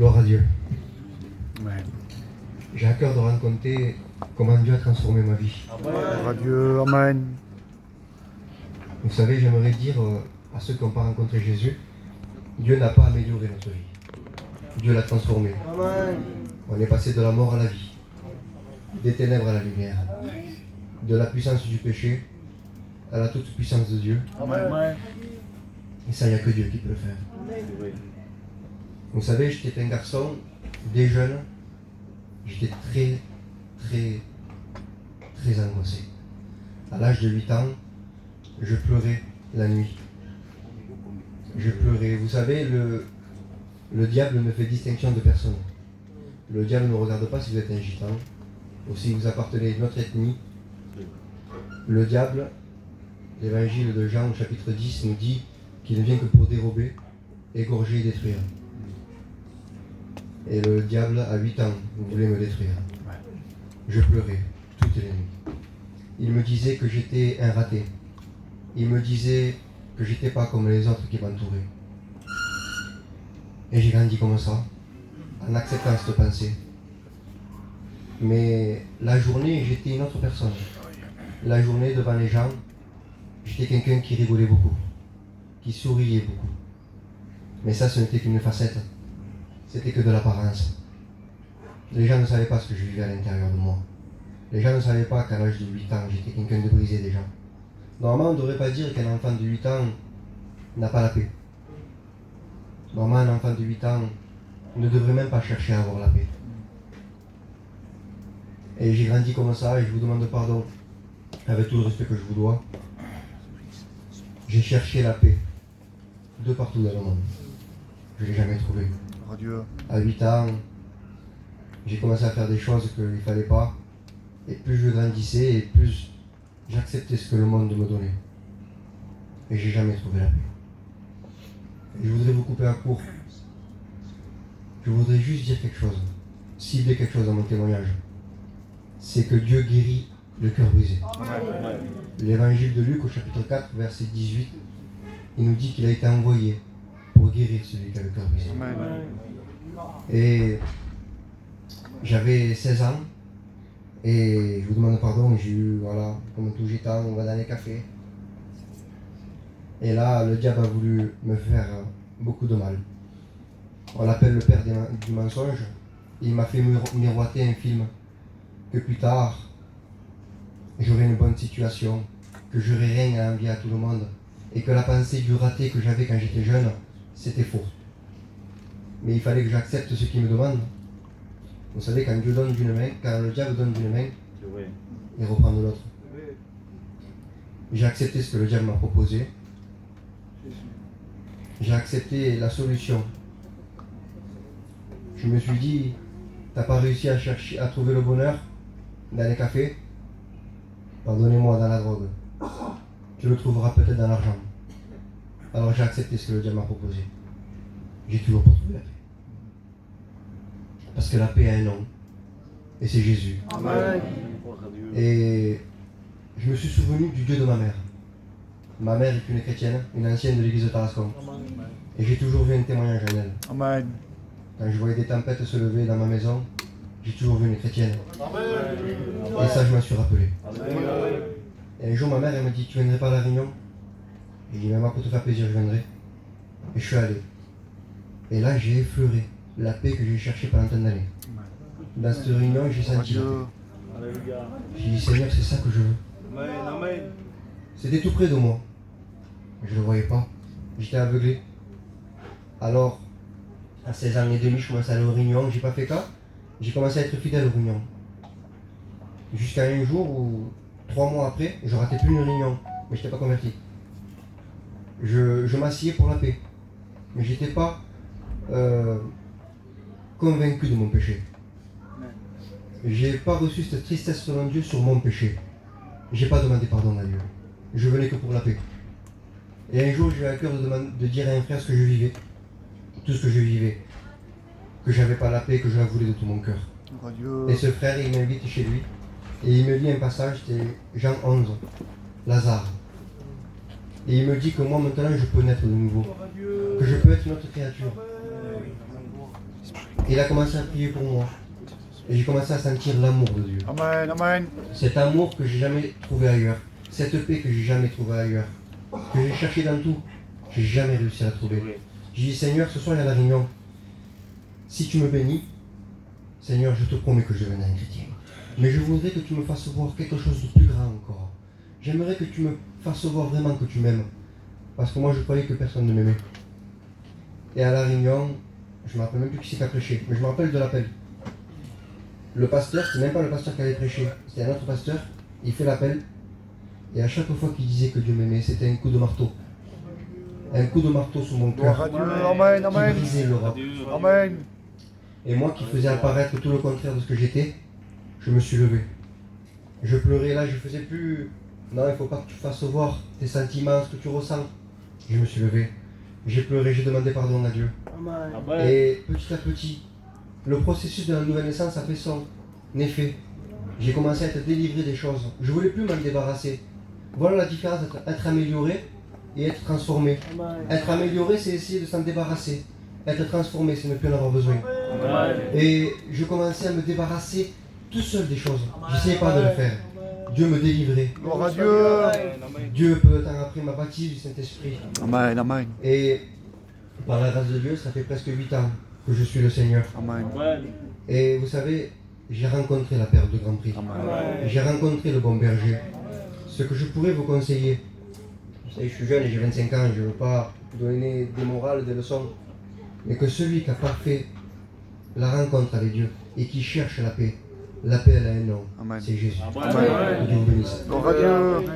Gloire à Dieu. Amen. J'ai à cœur de raconter comment Dieu a transformé ma vie. Gloire à Dieu. Amen. Vous savez, j'aimerais dire à ceux qui n'ont pas rencontré Jésus, Dieu n'a pas amélioré notre vie. Dieu l'a transformée. On est passé de la mort à la vie, des ténèbres à la lumière, de la puissance du péché à la toute puissance de Dieu. Amen. Et ça, il n'y a que Dieu qui peut le faire. Vous savez, j'étais un garçon, dès jeune, j'étais très angoissé. À l'âge de 8 ans, je pleurais la nuit. Je pleurais. Vous savez, le diable ne fait distinction de personne. Le diable ne regarde pas si vous êtes un gitan ou si vous appartenez à une autre ethnie. Le diable, l'évangile de Jean au chapitre 10 nous dit qu'il ne vient que pour dérober, égorger et détruire. Et le diable, à 8 ans, voulait me détruire. Je pleurais toutes les nuits. Il me disait que j'étais un raté. Il me disait que j'étais pas comme les autres qui m'entouraient. Et j'ai grandi comme ça, en acceptant cette pensée. Mais la journée, j'étais une autre personne. La journée, devant les gens, j'étais quelqu'un qui rigolait beaucoup, qui souriait beaucoup. Mais ça, ce n'était qu'une facette. C'était que de l'apparence. Les gens ne savaient pas ce que je vivais à l'intérieur de moi. Les gens ne savaient pas qu'à l'âge de 8 ans, j'étais quelqu'un de brisé déjà. Normalement, on ne devrait pas dire qu'un enfant de 8 ans n'a pas la paix. Normalement, un enfant de 8 ans ne devrait même pas chercher à avoir la paix. Et j'ai grandi comme ça et je vous demande pardon avec tout le respect que je vous dois. J'ai cherché la paix de partout dans le monde. Je ne l'ai jamais trouvée. À 8 ans, j'ai commencé à faire des choses qu'il ne fallait pas. Et plus je grandissais et plus j'acceptais ce que le monde me donnait. Et j'ai jamais trouvé la paix. Et je voudrais vous couper à court. Je voudrais juste dire quelque chose, cibler quelque chose dans mon témoignage. C'est que Dieu guérit le cœur brisé. L'évangile de Luc au chapitre 4, verset 18, il nous dit qu'il a été envoyé pour guérir celui qui a le cœur brisé. Et j'avais 16 ans et je vous demande pardon, j'ai eu, voilà, comme tout gitan, on va dans les cafés. Et là, le diable a voulu me faire beaucoup de mal. On l'appelle le père du mensonge. Il m'a fait miroiter un film que plus tard, j'aurai une bonne situation, que j'aurai rien à envier à tout le monde, et que la pensée du raté que j'avais quand j'étais jeune, c'était faux. Mais il fallait que j'accepte ce qu'il me demande. Vous savez, quand Dieu donne d'une main, quand le diable donne d'une main, il reprend de l'autre. J'ai accepté ce que le diable m'a proposé. J'ai accepté la solution. Je me suis dit, t'as pas réussi à trouver le bonheur dans les cafés? Pardonnez-moi, dans la drogue. Tu le trouveras peut-être dans l'argent. Alors j'ai accepté ce que le diable m'a proposé. J'ai toujours pas trouvé la paix. Parce que la paix a un nom. Et c'est Jésus. Amen. Et je me suis souvenu du Dieu de ma mère. Ma mère est une chrétienne, une ancienne de l'église de Tarascon. Et j'ai toujours vu un témoignage en elle. Amen. Quand je voyais des tempêtes se lever dans ma maison, j'ai toujours vu une chrétienne. Et ça, je m'en suis rappelé. Et un jour, ma mère, elle m'a dit, tu viendrais pas à la réunion? J'ai dit, même pour te faire plaisir, je viendrai. Et je suis allé. Et là, j'ai effleuré la paix que j'ai cherchée pendant tant d'années. Dans cette réunion, j'ai senti la paix. J'ai dit, Seigneur, c'est ça que je veux. C'était tout près de moi. Je ne le voyais pas. J'étais aveuglé. Alors, à 16 ans et demi, je commençais à aller aux réunions. J'ai pas fait cas. J'ai commencé à être fidèle aux réunions. Jusqu'à un jour où, 3 mois après, je ratais plus une réunion. Mais je n'étais pas converti. Je m'asseyais pour la paix. Mais je n'étais pas convaincu de mon péché. J'ai pas reçu cette tristesse selon Dieu sur mon péché. J'ai pas demandé pardon à Dieu. Je venais que pour la paix. Et un jour, j'ai eu à cœur de dire à un frère ce que je vivais. Tout ce que je vivais. Que j'avais pas la paix, que je la voulais de tout mon cœur. Et ce frère, il m'invite chez lui. Et il me lit un passage, c'est Jean 11, Lazare. Et il me dit que moi, maintenant, je peux naître de nouveau. Que je peux être une autre créature. Et il a commencé à prier pour moi. Et j'ai commencé à sentir l'amour de Dieu. Amen, amen. Cet amour que j'ai jamais trouvé ailleurs. Cette paix que j'ai jamais trouvée ailleurs. Que j'ai cherché dans tout. J'ai jamais réussi à la trouver. J'ai dit, Seigneur, ce soir il y a la réunion. Si tu me bénis, Seigneur, je te promets que je deviendrai un chrétien. Mais je voudrais que tu me fasses voir quelque chose de plus grand encore. J'aimerais que tu me fasses voir vraiment que tu m'aimes. Parce que moi, je croyais que personne ne m'aimait. Et à la réunion, je ne me rappelle même plus qui c'est qui a prêché, mais je me rappelle de l'appel. Le pasteur, c'était même pas le pasteur qui allait prêcher, c'était un autre pasteur. Il fait l'appel. Et à chaque fois qu'il disait que Dieu m'aimait, c'était un coup de marteau. Un coup de marteau sur mon Gloire cœur à Dieu. Amen, qui amen. brisait l'Europe. Amen. Et moi qui faisais apparaître tout le contraire de ce que j'étais, je me suis levé. Je pleurais là, je faisais plus. Non, il ne faut pas que tu fasses voir tes sentiments, ce que tu ressens. Je me suis levé. J'ai pleuré, j'ai demandé pardon à Dieu. Et petit à petit, le processus de la nouvelle naissance a fait son effet. J'ai commencé à être délivré des choses. Je ne voulais plus m'en débarrasser. Voilà la différence entre être amélioré et être transformé. Être amélioré, c'est essayer de s'en débarrasser. Être transformé, c'est ne plus en avoir besoin. Et je commençais à me débarrasser tout seul des choses. Je n'essayais pas de le faire. Dieu me délivrait. Gloire à Dieu. Dieu, peu de temps après, m'a baptisé du Saint-Esprit. Amen, amen. Et par la grâce de Dieu, ça fait presque 8 ans que je suis le Seigneur. Amen. Et vous savez, j'ai rencontré la paire de Grand Prix. Amen. J'ai rencontré le bon berger. Ce que je pourrais vous conseiller, vous savez, je suis jeune et j'ai 25 ans, je ne veux pas donner des morales, des leçons, mais que celui qui a pas fait la rencontre avec Dieu et qui cherche la paix, elle a un nom, Amen. c'est Jésus. Amen. Que Dieu vous bénisse. Gloire à Dieu.